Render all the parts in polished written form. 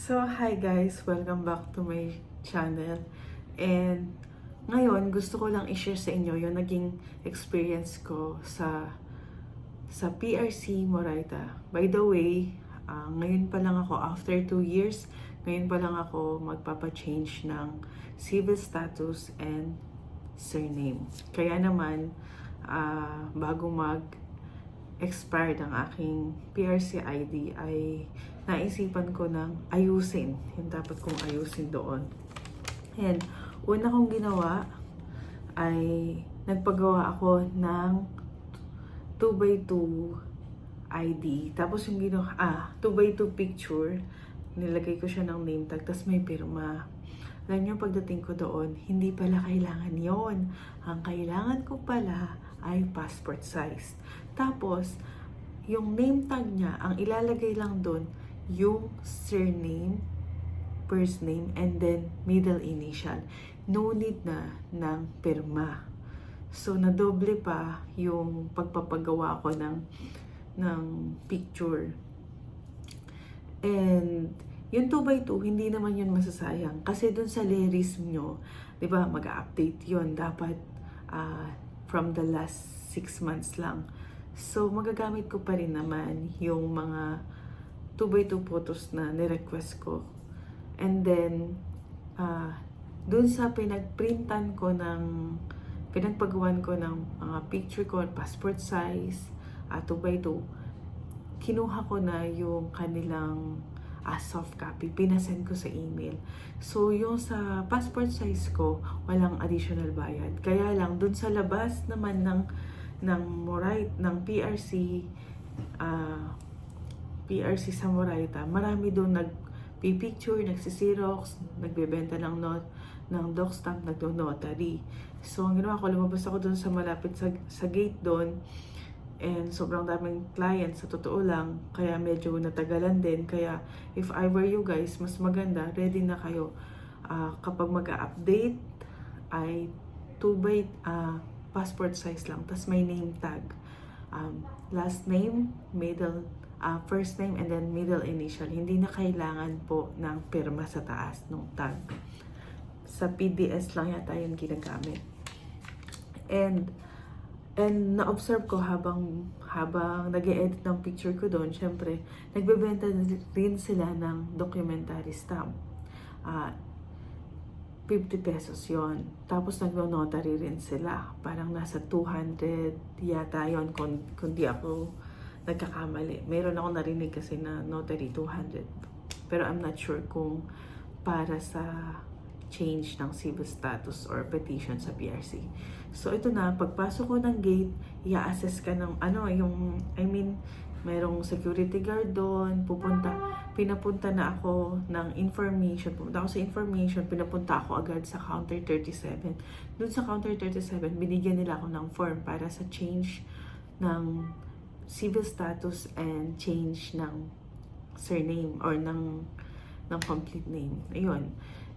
So, hi guys! Welcome back to my channel. And ngayon, gusto ko lang i-share sa inyo yung naging experience ko sa PRC Moraita. By the way, ngayon pa lang ako, after 2 years, ngayon pa lang ako magpapa-change ng civil status and surname. Kaya naman, bago expired ang aking PRC ID ay naisipan ko ng ayusin yung dapat kong ayusin doon. And una kong ginawa ay nagpagawa ako ng 2x2 ID. Tapos yung 2x2 picture, nilagay ko siya ng name tag, tapos may pirma. Alam niyo, pagdating ko doon, hindi pala kailangan yon. Ang kailangan ko pala ay passport size. Tapos, yung name tag niya, ang ilalagay lang doon, yung surname, first name, and then middle initial. No need na ng pirma. So, nadoble pa yung pagpapagawa ko ng picture. And yung 2x2, hindi naman yun masasayang. Kasi dun sa lirism nyo, di ba, mag-update yun. Dapat from the last 6 months lang. So, magagamit ko pa rin naman yung mga 2x2 photos na nirequest ko. And then, dun sa pinagpagawan ko ng mga picture ko, passport size, 2x2, kinuha ko na yung kanilang soft copy, pinasend ko sa email. So, yung sa passport size ko, walang additional bayad. Kaya lang, dun sa labas naman ng PRC sa Moraita, marami doon nagpipicture, nagsisirox, nagbebenta ng doc stamp, nagdo-notary. So, ang ginawa ko, lumabas ako doon sa malapit sa gate doon. And sobrang daming clients, sa totoo lang. Kaya medyo natagalan din. Kaya if I were you guys, mas maganda, ready na kayo. Kapag mag-update, ay 2x passport size lang. Tapos may name tag. Last name, first name, and then middle initial. Hindi na kailangan po ng pirma sa taas ng tag. Sa PDS lang yata yung ginagamit. And na-observe ko habang nag-e-edit ng picture ko doon, syempre, nagbebenta rin sila ng documentary stamp. 50 pesos yon. Tapos nagno-notary rin sila. Parang nasa 200 yata yon kung di ako nagkakamali. Meron ako narinig kasi na notary 200. Pero I'm not sure kung para sa change ng civil status or petition sa PRC. So, ito na, pagpasok ko ng gate, i-assess ka ng merong security guard doon, pinapunta na ako ng information, pinapunta ako agad sa counter 37. Doon sa counter 37, binigyan nila ako ng form para sa change ng civil status and change ng surname or ng complete name. Ayun.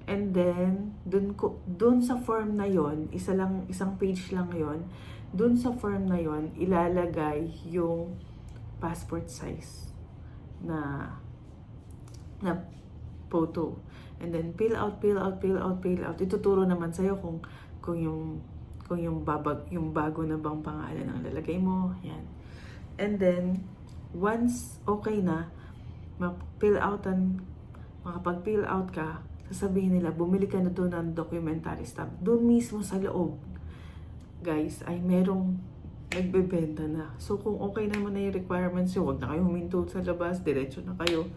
And then, dun sa form na yon, isang page lang yon. Dun sa form na yon, ilalagay yung passport size na photo. And then, fill out. Ituturo naman sa'yo kung yung bago na bang pangalan ang lalagay mo. Yan. And then, once okay na, makapag-fill out ka, sasabihin nila, bumili ka na doon ng documentary stamp. Doon mismo sa loob, guys, ay merong nagbebenta na. So, kung okay naman na yung requirements nyo, huwag na kayo huminto sa labas, diretso na kayo,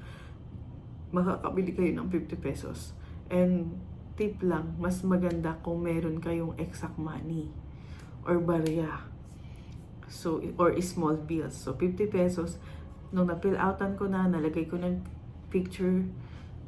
makakabili kayo ng 50 pesos. And tip lang, mas maganda kung meron kayong exact money or barya. So, or small bills. So, 50 pesos. Nung na-fill outan ko na, nalagay ko ng picture,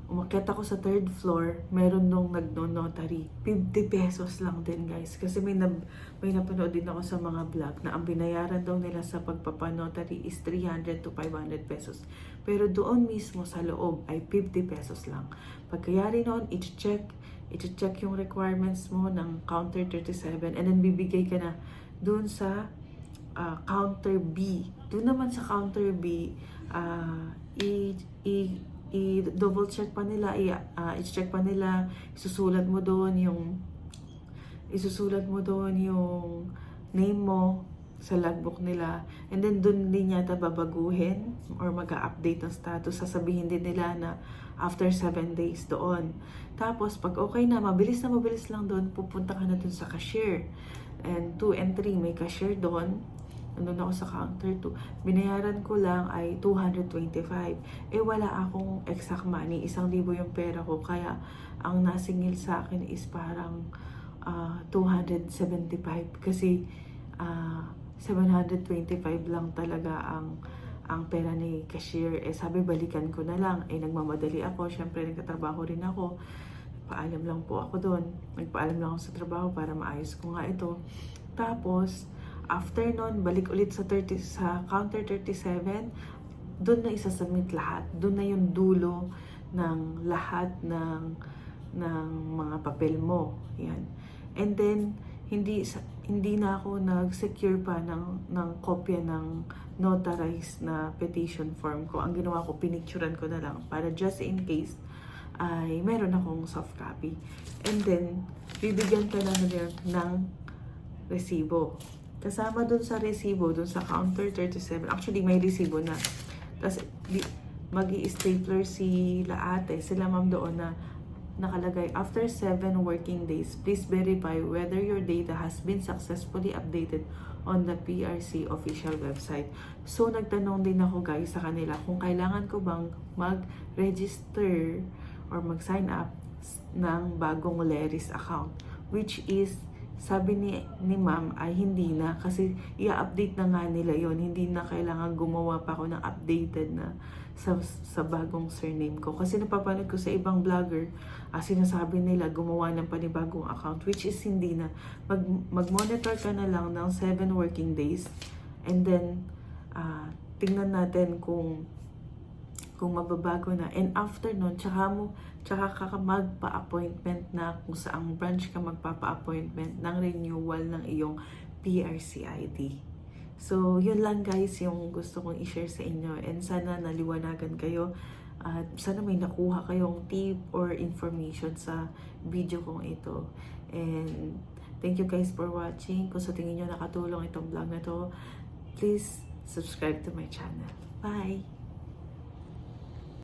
umakyat ako sa 3rd floor, meron nung nagno-notary. 50 pesos lang din, guys. Kasi may napanood din ako sa mga vlog na ang binayaran daw nila sa pagpapanotary is 300 to 500 pesos. Pero doon mismo sa loob ay 50 pesos lang. Pagkayari noon, i-check yung requirements mo ng counter 37 and then bibigay ka na doon sa counter B. Doon naman sa counter B, i-double check pa nila, i-check pa nila, isusulat mo doon yung name mo sa logbook nila. And then doon din yata babaguhin or mag-update ng status. Sasabihin din nila na after 7 days doon. Tapos pag okay na, mabilis lang doon, pupunta ka na doon sa cashier. And 2 and 3, may cashier doon. Nandun ako sa counter 2. Binayaran ko lang ay 225. Wala akong exact money. 1,000 yung pera ko. Kaya ang nasingil sa akin is parang 275. Kasi 725 lang talaga ang pera ni cashier. Sabi balikan ko na lang. Nagmamadali ako. Syempre nagtatrabaho rin ako. Paalam lang po ako doon. Nagpaalam lang ako sa trabaho para maayos ko nga ito. Tapos, after nun, balik ulit sa counter 37. Doon na isasubmit lahat. Doon na yung dulo ng lahat ng mga papel mo. Yan. And then, hindi na ako nag-secure pa ng kopya ng notarized na petition form ko. Ang ginawa ko, pinicturean ko na lang para just in case ay meron akong soft copy. And then, bibigyan ka na ng resibo. Kasama dun sa resibo, dun sa counter 37, actually may resibo na. Tapos, mag-i-stapler sila ma'am doon na nakalagay, after 7 working days, please verify whether your data has been successfully updated on the PRC official website. So, nagtanong din ako guys sa kanila kung kailangan ko bang mag-register or mag-sign up ng bagong Leris account. Which is, sabi ni ma'am ay hindi na kasi i-update na nga nila yon. Hindi na kailangan gumawa pa ako ng updated na sa bagong surname ko. Kasi napapanood ko sa ibang vlogger, sinasabi nila gumawa ng panibagong account, which is hindi na. Mag-monitor ka na lang ng 7 working days and then tingnan natin kung mababago na. And after nun, tsaka ka magpa-appointment na kung saang branch ka magpapa-appointment ng renewal ng iyong PRC ID. So, yun lang guys yung gusto kong i-share sa inyo. And sana naliwanagan kayo. At sana may nakuha kayong tip or information sa video kong ito. And thank you guys for watching. Kung sa tingin nyo nakatulong itong vlog na to, please subscribe to my channel. Bye!